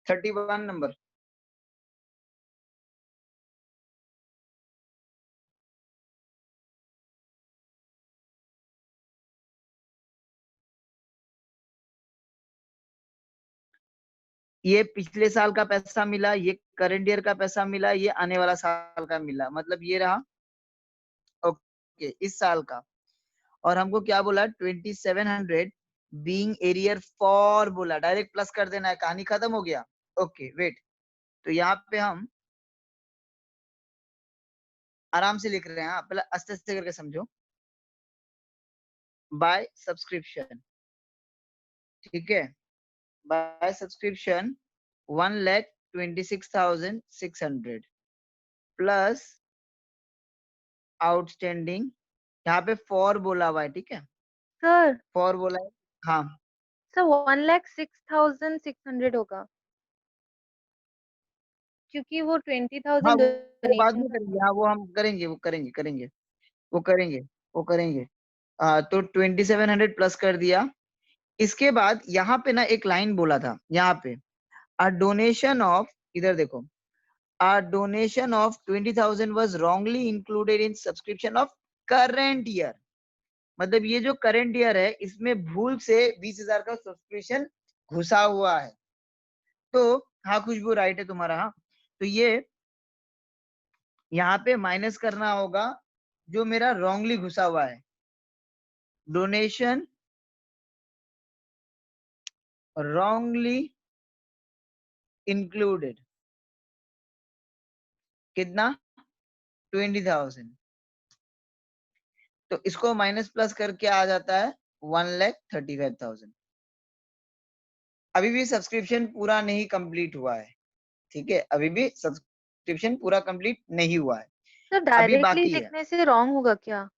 31 number. ये पिछले साल का पैसा मिला, ये करंट ईयर का पैसा मिला, ये आने वाला साल का मिला, मतलब ये रहा ओके इस साल का। और हमको क्या बोला 2700 बीइंग एरियर फॉर बोला, डायरेक्ट प्लस कर देना है, कहानी खत्म हो गया। ओके वेट, तो यहाँ पे हम आराम से लिख रहे हैं, पहले आस्ते आस्ते करके समझो। बाय सब्सक्रिप्शन, ठीक है, बाय सब्सक्रिप्शन 1,26,600 प्लस आउटस्टैंडिंग, यहाँ पे फॉर बोला हुआ है, ठीक है, सर फॉर बोला है। हाँ सर 1,06,600 होगा क्योंकि वो 20,000 वो बाद डोनेशन में का करेंगे, था। हाँ वो हम करेंगे, वो करेंगे वो करेंगे वो करेंगे। तो 2700 प्लस कर दिया। इसके बाद यहाँ पे ना एक लाइन बोला था, यहाँ पे अ डोनेशन ऑफ, इधर देखो, अ donation of 20,000 was wrongly included in subscription of current year, मतलब ये जो करंट ईयर है इसमें भूल से 20,000 का सब्सक्रिप्शन घुसा हुआ है। तो हाँ खुशबू राइट है तुम्हारा, हाँ तो ये यहाँ पे माइनस करना होगा जो मेरा रॉन्गली घुसा हुआ है, डोनेशन wrongly included, कितना 20,000, तो इसको माइनस प्लस करके आ जाता है 1,35,000। अभी भी सब्सक्रिप्शन पूरा नहीं कंप्लीट हुआ है, ठीक है, अभी भी सब्सक्रिप्शन पूरा कंप्लीट नहीं हुआ है, सर अभी डायरेक्टली बाकी है। लिखने से रॉन्ग होगा क्या?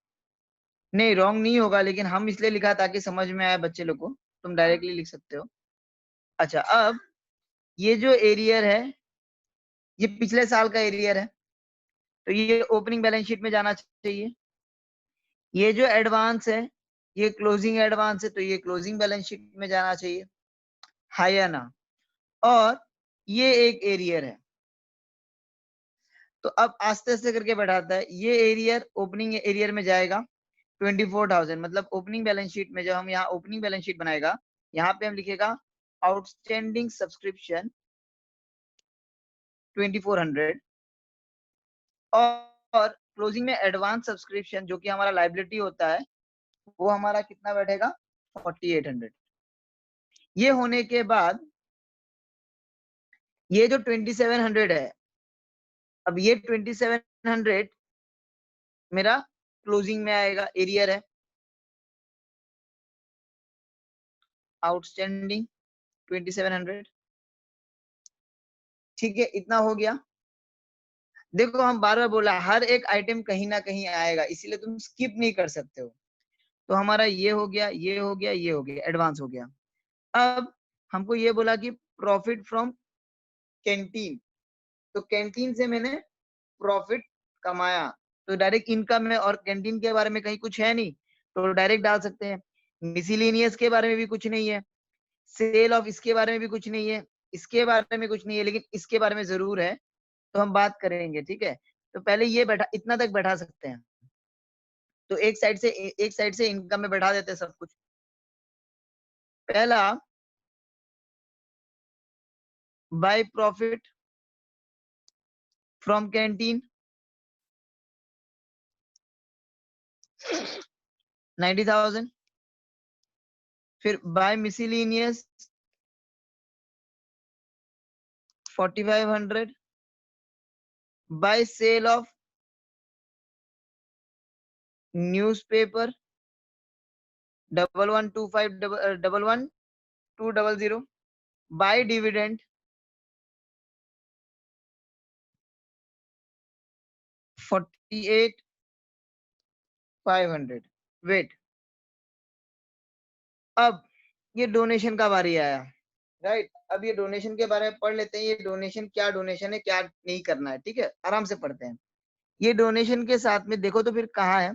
नहीं रॉन्ग नहीं होगा, लेकिन हम इसलिए लिखा ताकि समझ में आए बच्चे लोग को, तुम डायरेक्टली लिख सकते हो। अच्छा अब ये जो एरियर है ये पिछले साल का एरियर है, तो ये ओपनिंग बैलेंस शीट में जाना चाहिए। ये जो एडवांस है ये क्लोजिंग एडवांस है, तो ये क्लोजिंग बैलेंस शीट में जाना चाहिए, है या ना। और ये एक एरियर है, तो अब आस्ते आस्ते करके बढ़ाता है, ये एरियर ओपनिंग एरियर में जाएगा 24,000, मतलब ओपनिंग बैलेंस शीट में जब हम यहाँ ओपनिंग बैलेंस शीट बनाएगा, यहाँ पे हम लिखेगा आउटस्टैंडिंग सब्सक्रिप्शन 2,400, और क्लोजिंग में एडवांस सब्सक्रिप्शन जो कि हमारा लाइबिलिटी होता है वो हमारा कितना बैठेगा 4,800। ये होने के बाद ये जो 2,700 है, अब ये 2,700 मेरा क्लोजिंग में आएगा, एरियर है, आउटस्टैंडिंग 2,700, ठीक है, इतना हो गया। देखो हम बार बार बोला हर एक आइटम कहीं ना कहीं आएगा, इसीलिए तुम स्किप नहीं कर सकते हो। तो हमारा ये हो गया, ये हो गया, ये हो गया, एडवांस हो गया। अब हमको ये बोला कि प्रॉफिट फ्रॉम कैंटीन, तो कैंटीन से मैंने प्रॉफिट कमाया, तो डायरेक्ट इनकम है, और कैंटीन के बारे में कहीं कुछ है नहीं, तो डायरेक्ट डाल सकते हैं। मिसिलेनियस के बारे में भी कुछ नहीं है, सेल ऑफ इसके बारे में भी कुछ नहीं है, इसके बारे में कुछ नहीं है, लेकिन इसके बारे में जरूर है, तो हम बात करेंगे, ठीक है। तो पहले ये बैठा, इतना तक बैठा सकते हैं, तो एक साइड से इनकम में बैठा देते हैं सब कुछ। पहला बाय प्रॉफिट फ्रॉम कैंटीन 90,000, फिर by miscellaneous 4,500, by sale of newspaper 1125 by dividend 48,500। Wait, अब ये डोनेशन का बारी आया, राइट। अब ये डोनेशन के बारे में पढ़ लेते हैं, ये डोनेशन क्या डोनेशन है क्या नहीं करना है, ठीक है, आराम से पढ़ते हैं। ये डोनेशन के साथ में देखो तो फिर कहाँ है,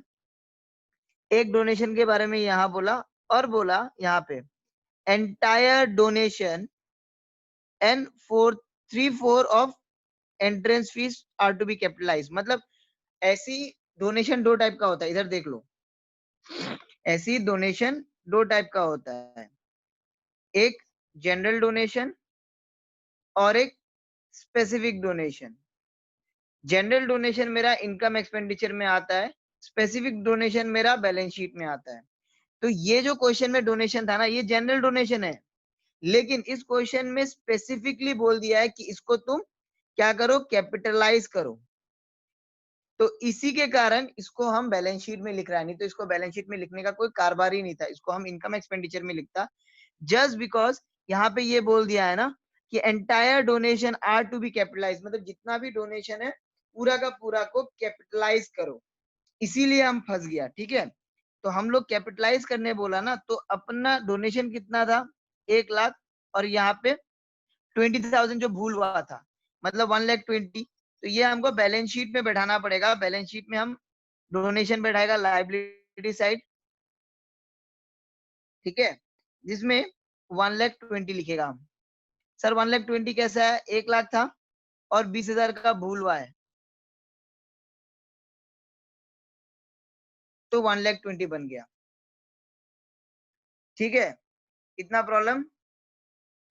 एक डोनेशन के बारे में यहाँ बोला और बोला यहाँ पे entire donation and 3/4 of entrance fee are to be capitalize. मतलब ऐसी डोनेशन दो टाइप का होता है, इधर देख लो। ऐसी डोनेशन दो टाइप का होता है, एक जनरल डोनेशन और एक स्पेसिफिक डोनेशन। जनरल डोनेशन मेरा इनकम एक्सपेंडिचर में आता है, स्पेसिफिक डोनेशन मेरा बैलेंस शीट में आता है। तो ये जो क्वेश्चन में डोनेशन था ना, ये जनरल डोनेशन है, लेकिन इस क्वेश्चन में स्पेसिफिकली बोल दिया है कि इसको तुम क्या करो, कैपिटलाइज करो। तो इसी के कारण इसको हम बैलेंस शीट में लिख रहा है, नहीं तो इसको बैलेंस शीट में लिखने का कोई कारबार ही नहीं था, इसको हम इनकम एक्सपेंडिचर में लिखता। जस्ट बिकॉज यहाँ पे ये बोल दिया है ना कि entire donation are to be capitalize, मतलब जितना भी डोनेशन है पूरा का पूरा को कैपिटलाइज करो, इसीलिए हम फंस गया। ठीक है, तो हम लोग कैपिटलाइज करने बोला ना, तो अपना डोनेशन कितना था, 1 लाख, और यहाँ पे 20,000 जो भूल हुआ था, मतलब 1,20,000। तो ये हमको बैलेंस शीट में बैठाना पड़ेगा। बैलेंस शीट में हम डोनेशन बैठाएगा लाइबिलिटी साइड, ठीक है, जिसमें 1,20,000 लिखेगा हम। सर 1,20,000 कैसा है, 1 लाख था और 20,000 का भूल हुआ है, तो 1,20,000 बन गया। ठीक है, इतना प्रॉब्लम?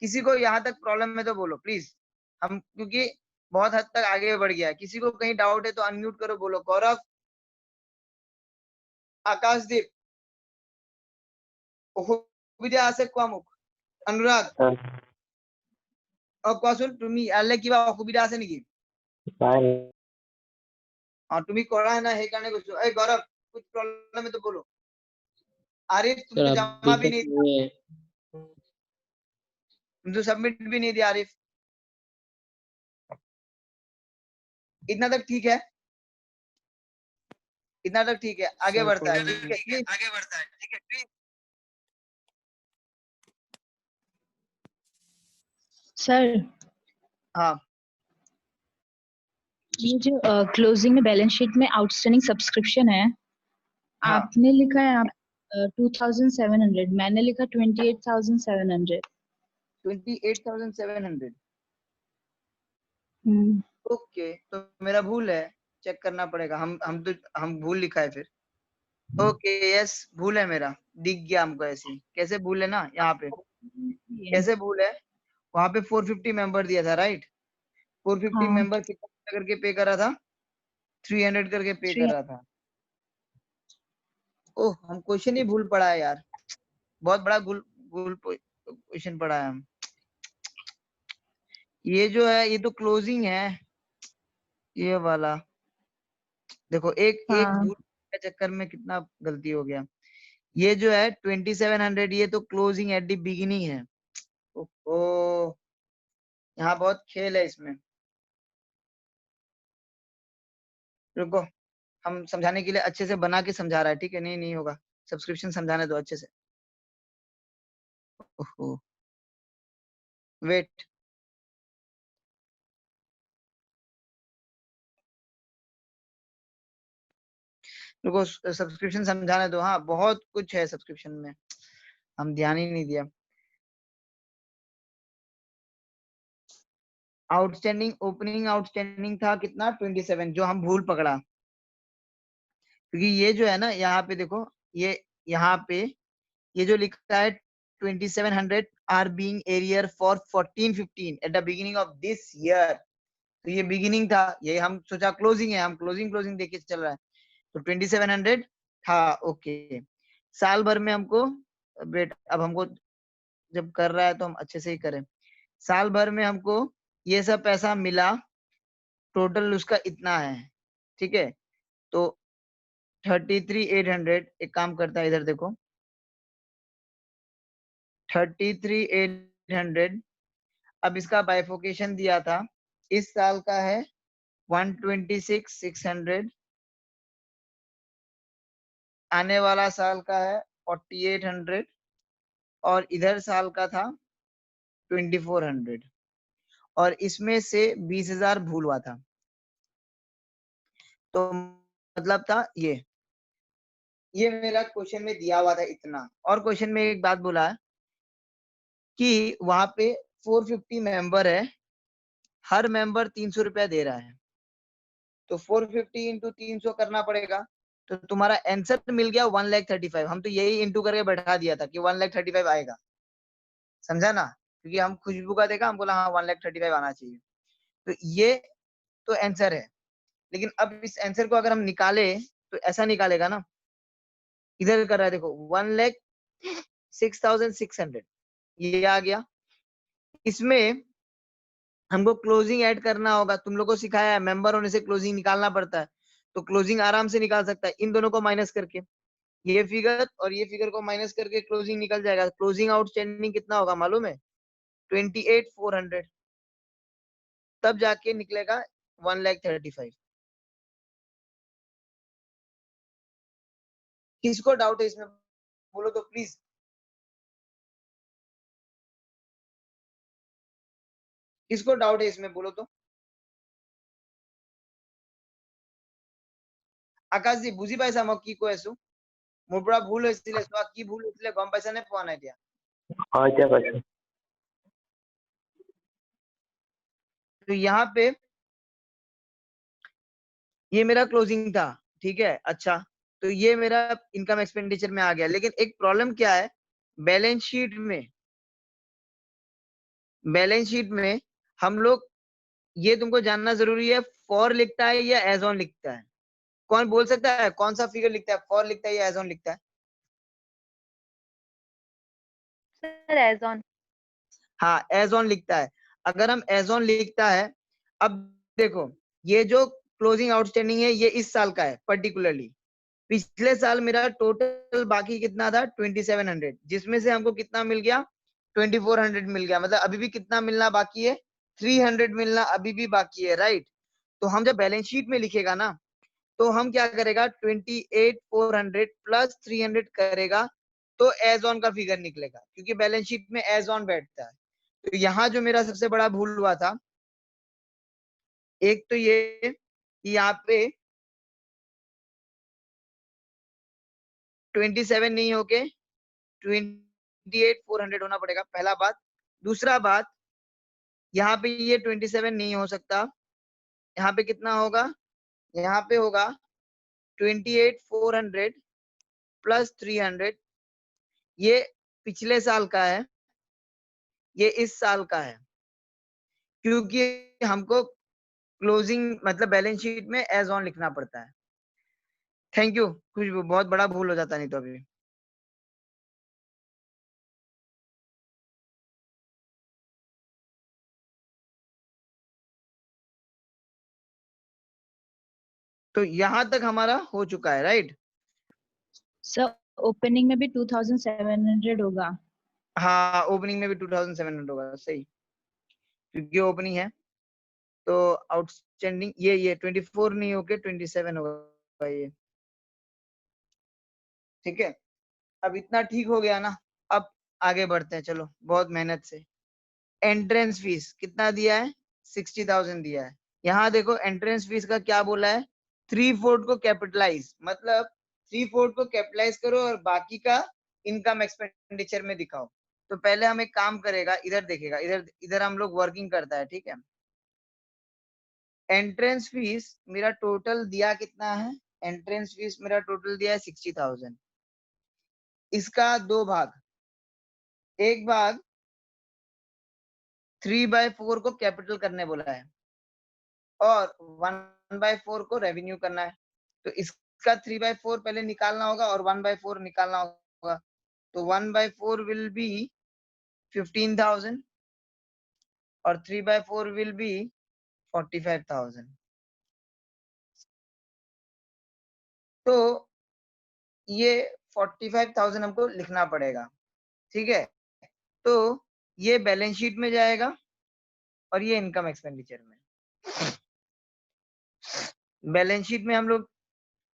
किसी को यहाँ तक प्रॉब्लम है तो बोलो प्लीज, हम क्योंकि बहुत हद तक आगे बढ़ गया है। किसी को कहीं डाउट है तो अनम्यूट करो, बोलो। गौरव, आकाशदीप, অসুবিধা আছে কোৱা মোক, অনুৰাগ, কোৱাচোন তুমি ইয়ালে কিবা অসুবিধা আছে নেকি? তুমি কৰা है ना, সেইকাৰণে কৈছো। এই गौरव, कुछ प्रॉब्लम है तो बोलो। आरिफ, तुम तो जमा भी नहीं दिया, तुम तो सबमिट भी नहीं दिया आरिफ। इतना तक ठीक है, इतना तक ठीक है, आगे बढ़ता है। ठीक है, आगे बढ़ता है। ठीक है, सर हाँ ये जो क्लोजिंग में बैलेंस शीट में आउटस्टैंडिंग सब्सक्रिप्शन है, हाँ, आपने लिखा है आप 2,700, मैंने लिखा 28,700। 28,700। हम्म, ओके, तो मेरा भूल है, चेक करना पड़ेगा। हम भूल लिखा है फिर। ओके, यस, भूल है मेरा, दिख गया हमको। ऐसी कैसे भूल है ना, यहाँ पे कैसे भूल है, वहां पे 450 मेंबर दिया था, राइट? 450 हाँ मेंबर कितना करके पे करा था, 300 करके पे 300। करा था। ओह, हम क्वेश्चन ही भूल पड़ा है यार, बहुत बड़ा भूल भूल क्वेश्चन पड़ा है हम। ये जो है ये तो क्लोजिंग है, ये वाला। देखो, एक एक हाँ भूल के चक्कर में कितना गलती हो गया। ये जो है 2700, ये तो क्लोजिंग एट द बिगिनिंग है। ओह, यहाँ बहुत खेल है इसमें। रुको, हम समझाने के लिए अच्छे से बना के समझा रहा है, ठीक है? नहीं नहीं होगा, सब्सक्रिप्शन समझाने दो अच्छे से। ओहो, वेट, रुको, सब्सक्रिप्शन समझाने दो। हाँ, बहुत कुछ है सब्सक्रिप्शन में, हम ध्यान ही नहीं दिया। आउटस्टैंडिंग, ओपनिंग आउटस्टैंडिंग था कितना, 27, जो हम भूल पकड़ा। क्योंकि ये जो है ना, यहाँ पे देखो, ये यहाँ पे ये जो लिखा है 2700 are being arrear for 14-15 at the beginning of this year. तो ये बिगिनिंग था, ये हम सोचा क्लोजिंग है, हम क्लोजिंग क्लोजिंग देख के चल रहा है। तो 2700 था, ओके। साल भर में हमको, बेट अब हमको जब कर रहा है तो हम अच्छे से ही करें। साल भर में हमको ये सब पैसा मिला, टोटल उसका इतना है, ठीक है? तो 33,800, एक काम करता है, इधर देखो, 33,800। अब इसका बाइफोकेशन दिया था, इस साल का है 126,600, आने वाला साल का है 4800, और इधर साल का था 2400, और इसमें से 20,000 भूल हुआ था। तो मतलब था ये, ये मेरा क्वेश्चन में दिया हुआ था इतना। और क्वेश्चन में एक बात बोला है कि वहां पे 450 मेंबर है, हर मेंबर 300 रुपया दे रहा है, तो 450 इंटू 300 करना पड़ेगा। तो तुम्हारा आंसर मिल गया 1,35,000। हम तो यही इंटू करके बैठा दिया था कि 1,35,000 आएगा, समझा ना, क्योंकि हम खुशबू का देखा, हम बोला हाँ 1,35,000 आना चाहिए। तो ये तो आंसर है। लेकिन अब इस आंसर को अगर हम निकाले तो ऐसा निकालेगा ना, इधर कर रहा है देखो 1,06,600 ये आ गया। इसमें हमको क्लोजिंग ऐड करना होगा, तुम लोग को सिखाया है मेंबर होने से क्लोजिंग निकालना पड़ता है, तो क्लोजिंग आराम से निकाल सकता है इन दोनों को माइनस करके। ये फिगर और ये फिगर को माइनस करके क्लोजिंग निकल जाएगा। क्लोजिंग आउटस्टैंडिंग कितना होगा मालूम है? 28,400, तब जाके निकलेगा 1,35,000। किसको डाउट है इसमें बोलो तो प्लीज। किसको डाउट है इसमें बोलो तो। आकाश जी बुझी पाइसा मैं কি কৈ আছো? মোৰ পৰা ভুল হৈছিলে, চোৱা কি ভুল হৈছিলে গম পাইছা নে পোৱা নাই এতিয়া? हाँ क्या पाइसा। तो यहाँ पे ये मेरा क्लोजिंग था, ठीक है। अच्छा, तो ये मेरा इनकम एक्सपेंडिचर में आ गया। लेकिन एक प्रॉब्लम क्या है, बैलेंस शीट में, बैलेंस शीट में हम लोग, ये तुमको जानना जरूरी है, फॉर लिखता है या एज ऑन लिखता है? कौन बोल सकता है कौन सा फिगर लिखता है, फॉर लिखता है या एज ऑन लिखता है? Sir as on. हाँ एज ऑन लिखता है। अगर हम एज ऑन लिखता है, अब देखो ये जो क्लोजिंग आउटस्टैंडिंग है ये इस साल का है पर्टिकुलरली। पिछले साल मेरा टोटल बाकी कितना था 2,700, जिसमें से हमको कितना मिल गया 2,400 मिल गया। मतलब अभी भी कितना मिलना बाकी है 300 मिलना अभी भी बाकी है, राइट। तो हम जब बैलेंस शीट में लिखेगा ना, तो हम क्या करेगा 28,400 प्लस 300 करेगा, तो एज ऑन का फिगर निकलेगा, क्योंकि बैलेंस शीट में एज ऑन बैठता है। तो यहाँ जो मेरा सबसे बड़ा भूल हुआ था, एक तो ये यहाँ पे 27 नहीं होके 28,400 होना पड़ेगा, पहला बात। दूसरा बात, यहाँ पे ये 27 नहीं हो सकता, यहाँ पे कितना होगा, यहाँ पे होगा 28,400 प्लस 300। ये पिछले साल का है, ये इस साल का है, क्योंकि हमको क्लोजिंग मतलब बैलेंस शीट में एज ऑन लिखना पड़ता है। थैंक यू खुशबू, बहुत बड़ा भूल हो जाता नहीं तो अभी। तो यहाँ तक हमारा हो चुका है, राइट। सर ओपनिंग में भी 2,700 होगा। हाँ ओपनिंग में भी 2,700 होगा, सही, क्योंकि ओपनिंग है। तो आउटस्टैंडिंग ये 24 नहीं होके 27 होगा ये, ठीक है। अब इतना ठीक हो गया ना, अब आगे बढ़ते हैं, चलो बहुत मेहनत से। एंट्रेंस फीस कितना दिया है 60,000 दिया है। यहाँ देखो एंट्रेंस फीस का क्या बोला है, 3/4 को कैपिटलाइज, मतलब 3/4 को कैपिटलाइज करो और बाकी का इनकम एक्सपेंडिचर में दिखाओ। तो पहले हम एक काम करेगा, इधर देखेगा, इधर इधर हम लोग वर्किंग करता है, ठीक है। एंट्रेंस फीस मेरा टोटल दिया कितना है, एंट्रेंस फीस मेरा टोटल दिया है 60,000। इसका दो भाग, एक भाग 3/4 को कैपिटल करने बोला है और 1/4 को रेवेन्यू करना है। तो इसका 3/4 पहले निकालना होगा और 1/4 निकालना होगा। तो 1/4 विल बी 15,000 और 3/4 विल बी 45,000। तो ये 45,000 हमको लिखना पड़ेगा, ठीक है। तो ये बैलेंस शीट में जाएगा और ये इनकम एक्सपेंडिचर में। बैलेंस शीट में हम लोग,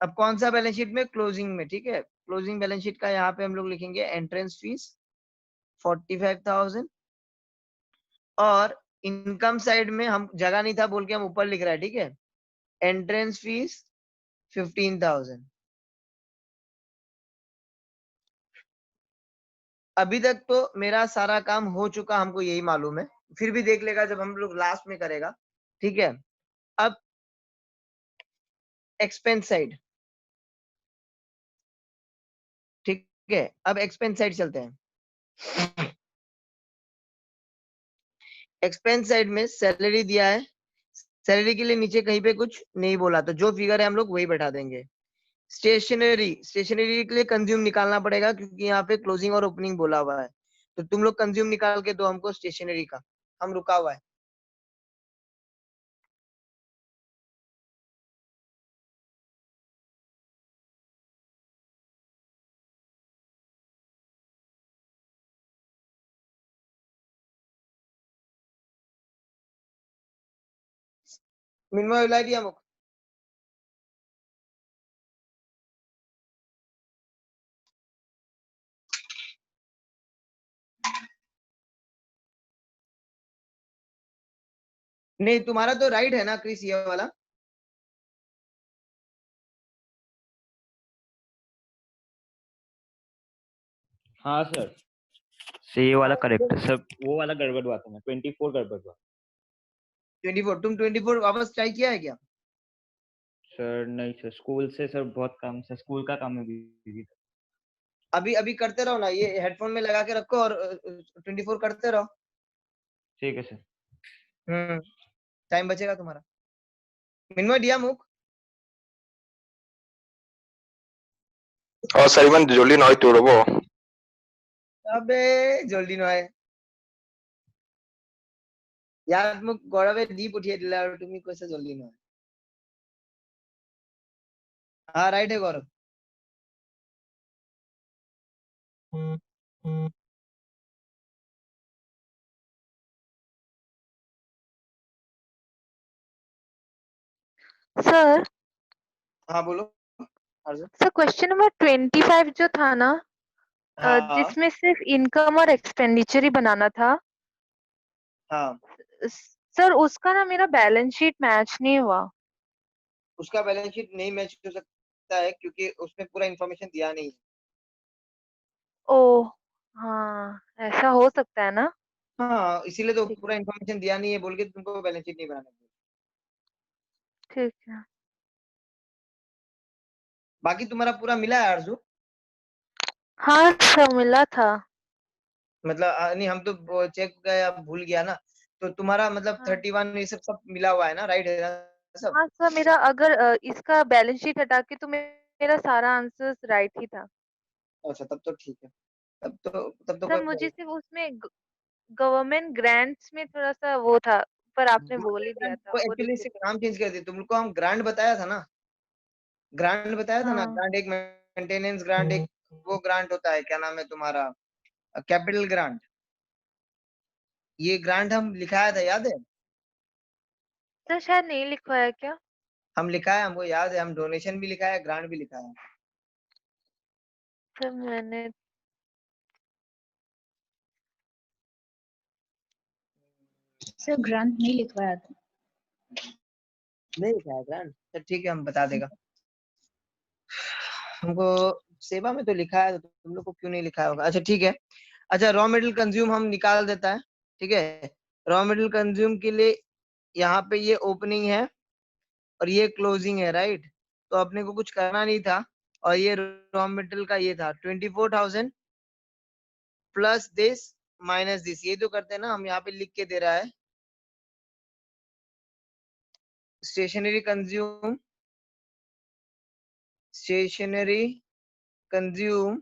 अब कौन सा बैलेंस शीट में, क्लोजिंग में, ठीक है। क्लोजिंग बैलेंस शीट का यहाँ पे हम लोग लिखेंगे एंट्रेंस फीस 45,000 और इनकम साइड में हम जगह नहीं था बोल के हम ऊपर लिख रहा है, ठीक है। एंट्रेंस फीस 15,000 अभी तक तो मेरा सारा काम हो चुका, हमको यही मालूम है, फिर भी देख लेगा जब हम लोग लास्ट में करेगा, ठीक है। अब एक्सपेंस साइड, ठीक है, अब एक्सपेंस साइड चलते हैं। एक्सपेंस साइड में सैलरी दिया है, सैलरी के लिए नीचे कहीं पे कुछ नहीं बोला, तो जो फिगर है हम लोग वही बैठा देंगे। स्टेशनरी, स्टेशनरी के लिए कंज्यूम निकालना पड़ेगा क्योंकि यहाँ पे क्लोजिंग और ओपनिंग बोला हुआ है, तो तुम लोग कंज्यूम निकाल के दो हमको स्टेशनरी का, हम रुका हुआ है। मिनिमम दिया मुख, नहीं तुम्हारा तो राइट है ना क्रिस, ये वाला। हाँ सर, से ये वाला करेक्ट है सर, वो वाला गड़बड़ हुआ था, 24 गड़बड़ हुआ। 24, तुम 24 वापस ट्राई किया है क्या? सर नहीं सर, स्कूल से सर बहुत काम, सर स्कूल का काम में बिजी था। अभी अभी करते रहो ना, ये हेडफोन में लगा के रखो और 24 करते रहो। ठीक है सर। टाइम बचेगा तुम्हारा। मिनमय दिया मुख, सर इमान জলদি নয় তো রব। अबे जल्दी नय यार, मुख गौरवे दी पठिए दिला और तुम कैसे जल्दी नय। हाँ राइट है गौरव। सर हाँ बोलो अर्जुन। सर क्वेश्चन नंबर 25 जो था ना, हाँ जिसमें सिर्फ इनकम और एक्सपेंडिचर ही बनाना था, हाँ, सर उसका ना मेरा बैलेंस शीट मैच नहीं हुआ। उसका बैलेंस शीट नहीं मैच हो सकता है क्योंकि उसमें पूरा इन्फॉर्मेशन दिया नहीं है। ओ हाँ, ऐसा हो सकता है ना। हाँ इसीलिए तो ठीक पूरा इन्फॉर्मेशन दिया नहीं है बोल के तुमको बैलेंस शीट नहीं बनाना है। ठीक है। बाकी तुम्हारा पूरा मिला है अर्जुन? हाँ सर मिला था। मतलब नहीं, हम तो चेक गया भूल गया ना, तो तुम्हारा मतलब हाँ 31 ये सब सब मिला हुआ है ना, राइट है ना सब? हाँ सर, मेरा अगर इसका बैलेंस शीट हटा के तो मेरा सारा आंसर्स राइट ही था। अच्छा तब तो ठीक है, तब तो सर कोई मुझे प्रॉब्लम। सिर्फ उसमें गवर्नमेंट ग्रांट्स में थोड़ा सा वो था, पर आपने बोल ही दिया था को वो एक्चुअली दिक्कत। सिर्फ नाम चेंज कर दिए, तुम लोग को हम ग्रांट बताया था ना, ग्रांट बताया था ना, हाँ ग्रांट एक मेंटेनेंस ग्रांट, एक वो ग्रांट होता है, क्या नाम है तुम्हारा, कैपिटल ग्रांट। ये ग्रांट हम लिखाया था, याद है? सर शायद नहीं लिखवाया क्या। हम लिखा है, हमको याद है, हम डोनेशन भी लिखा है, ग्रांट भी लिखा है। सर मैंने सर ग्रांट नहीं लिखवाया था। नहीं लिखा है ग्रांट, तो ठीक है हम बता देगा। हमको सेवा में तो लिखा है, तो तुम लोग को क्यों नहीं लिखा होगा? अच्छा ठीक है। अच्छा रॉ मेटेरियल कंज्यूम हम निकाल देता है, ठीक है। रॉ मेटेरियल कंज्यूम के लिए यहाँ पे ये ओपनिंग है और ये क्लोजिंग है, राइट? तो अपने को कुछ करना नहीं था, और ये रॉ मेटेरियल का ये था 24,000 प्लस दिस माइनस दिस, ये तो करते हैं ना हम, यहाँ पे लिख के दे रहा है stationery consume, stationery consume.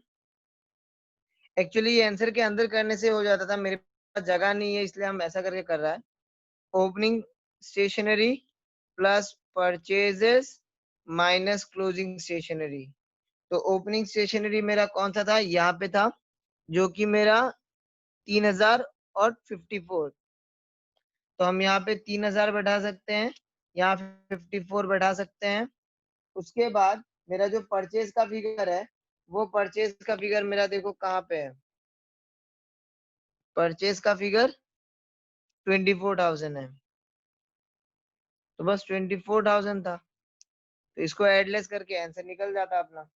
Actually ये आंसर के अंदर करने से हो जाता था, मेरे पास जगह नहीं है इसलिए हम ऐसा करके कर रहा है। Opening stationery plus purchases minus closing stationery. तो ओपनिंग स्टेशनरी मेरा कौन सा था, यहाँ पे था, जो कि मेरा 3000 और 54। तो हम यहाँ पे 3000 बैठा सकते हैं, यहाँ 54 बैठा सकते हैं। उसके बाद मेरा जो परचेज का फिगर है, वो परचेज का फिगर मेरा देखो कहाँ पे है, परचेज का फिगर 24,000 है, तो बस 24,000 था, तो इसको एडलेस करके आंसर निकल जाता अपना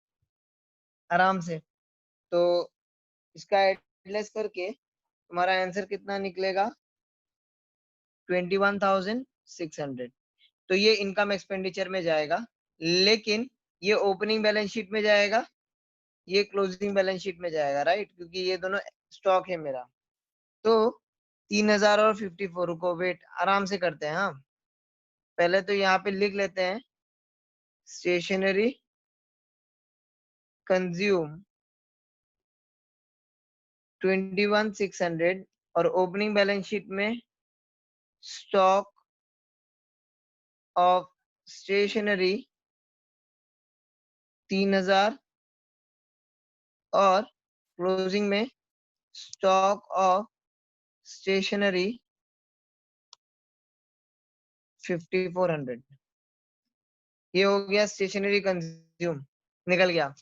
आराम से। तो इसका एडलेस करके तुम्हारा आंसर कितना निकलेगा 21,600। तो ये इनकम एक्सपेंडिचर में जाएगा, लेकिन ये ओपनिंग बैलेंस शीट में जाएगा, ये क्लोजिंग बैलेंस शीट में जाएगा, राइट, क्योंकि ये दोनों स्टॉक है मेरा। तो 3,000 और 54 को वेट आराम से करते हैं। हाँ, पहले तो यहाँ पे लिख लेते हैं स्टेशनरी कंज्यूम 21,600 और ओपनिंग बैलेंस शीट में स्टॉक ऑफ स्टेशनरी 3,000 और क्लोजिंग में स्टॉक ऑफ स्टेशनरी 5,400। ये हो गया स्टेशनरी कंज्यूम, निकल गया।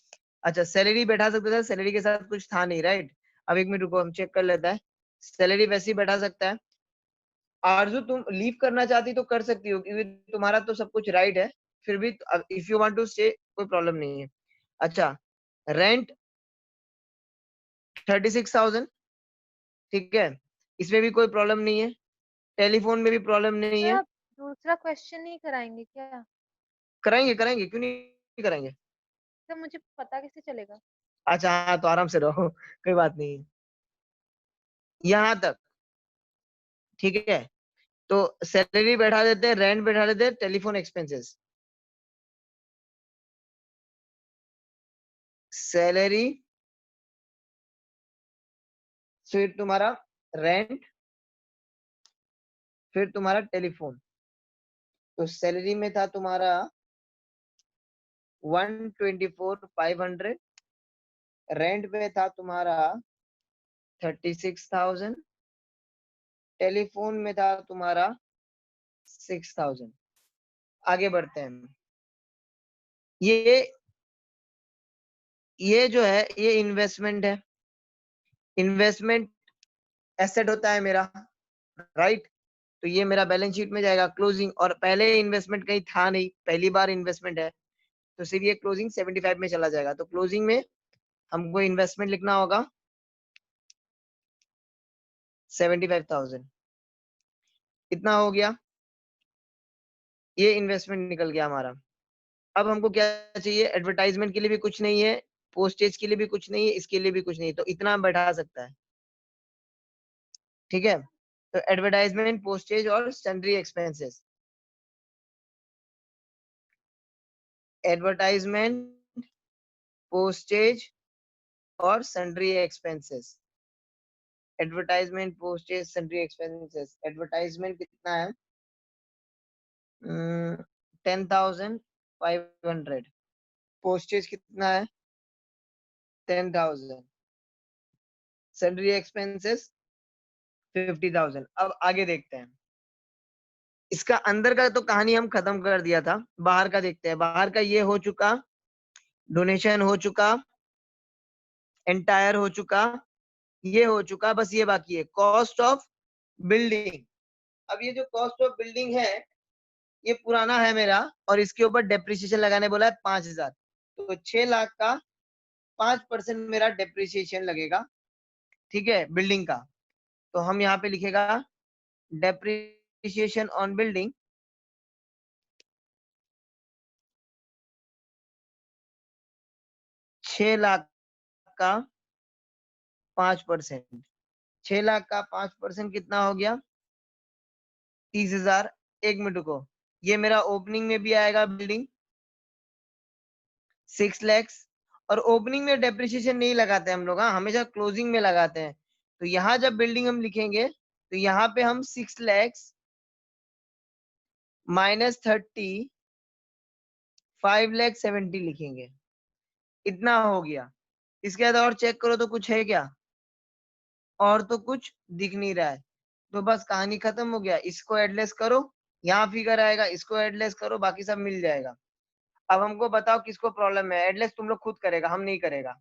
अच्छा, सैलरी बैठा सकते थे, सैलरी के साथ कुछ था नहीं, राइट। अब एक मिनट रुको, हम चेक कर लेते हैं। सैलरी वैसे ही बैठा सकता है। आरजू तुम लीव करना चाहती तो कर सकती हो, क्योंकि तुम्हारा तो सब कुछ राइट है, फिर भी if you want to stay कोई प्रॉब्लम नहीं है। अच्छा, रेंट 36,000, ठीक है, इसमें भी कोई प्रॉब्लम नहीं है। टेलीफोन में भी प्रॉब्लम नहीं सर है। आप दूसरा क्वेश्चन नहीं कराएंगे क्या? कराएंगे कराएंगे, क्यों नहीं कराएंगे। सर मुझे पता कैसे चलेगा? अच्छा हाँ, तो आराम से रहो, कोई बात नहीं है यहाँ तक, ठीक है। तो सैलरी बैठा देते हैं, रेंट बैठा देते हैं, टेलीफोन एक्सपेंसेस। सैलरी, फिर तुम्हारा रेंट, फिर तुम्हारा टेलीफोन। तो सैलरी में था तुम्हारा 124,500, रेंट में था तुम्हारा 36,000, टेलीफोन में था तुम्हारा 6,000। आगे बढ़ते हैं। ये जो है ये इन्वेस्टमेंट है। इन्वेस्टमेंट एसेट होता है मेरा, राइट। तो ये मेरा बैलेंस शीट में जाएगा क्लोजिंग, और पहले इन्वेस्टमेंट कहीं था नहीं, पहली बार इन्वेस्टमेंट है, तो सिर्फ ये क्लोजिंग 75 में चला जाएगा। तो क्लोजिंग में हमको इन्वेस्टमेंट लिखना होगा 75,000। इतना हो गया, ये इन्वेस्टमेंट निकल गया हमारा। अब हमको क्या चाहिए, एडवर्टाइजमेंट के लिए भी कुछ नहीं है, पोस्टेज के लिए भी कुछ नहीं है, इसके लिए भी कुछ नहीं, तो इतना बैठा सकता है, ठीक है। तो एडवर्टाइजमेंट, पोस्टेज और सन्ड्री एक्सपेंसेस। एडवर्टाइजमेंट, पोस्टेज और sundry expenses. Advertisement, postage, sundry expenses. Advertisement कितना है 10,500। पोस्टेज कितना है 10,000। Sundry expenses 50,000। अब आगे देखते हैं। इसका अंदर का तो कहानी हम खत्म कर दिया था, बाहर का देखते हैं। बाहर का ये हो चुका, डोनेशन हो चुका, एंटायर हो चुका, ये हो चुका, बस ये बाकी है कॉस्ट ऑफ बिल्डिंग। अब ये जो कॉस्ट ऑफ बिल्डिंग है ये पुराना है मेरा, और इसके ऊपर डेप्रिसिएशन लगाने बोला है 5,000। तो 6 लाख का 5% मेरा डेप्रिसिएशन लगेगा, ठीक है, बिल्डिंग का। तो हम यहाँ पे लिखेगा डेप्रिसिएशन ऑन बिल्डिंग 6 लाख का 5%। 6 लाख का 5% कितना हो गया 30,000। एक मिनट को, ये मेरा ओपनिंग में भी आएगा बिल्डिंग 6 लाख, और ओपनिंग में डेप्रिसिएशन नहीं लगाते हम लोग, हाँ, हमेशा क्लोजिंग में लगाते हैं। तो यहाँ जब बिल्डिंग हम लिखेंगे तो यहाँ पे हम 6 लाख माइनस 30 5,70,000 लिखेंगे। इतना हो गया। इसके बाद और चेक करो तो कुछ है क्या, और तो कुछ दिख नहीं रहा है, तो बस कहानी खत्म हो गया। इसको एडलेस करो, यहाँ फिगर आएगा, इसको एडलेस करो, बाकी सब मिल जाएगा। अब हमको बताओ किसको प्रॉब्लम है। एडलेस तुम लोग खुद करेगा, हम नहीं करेगा।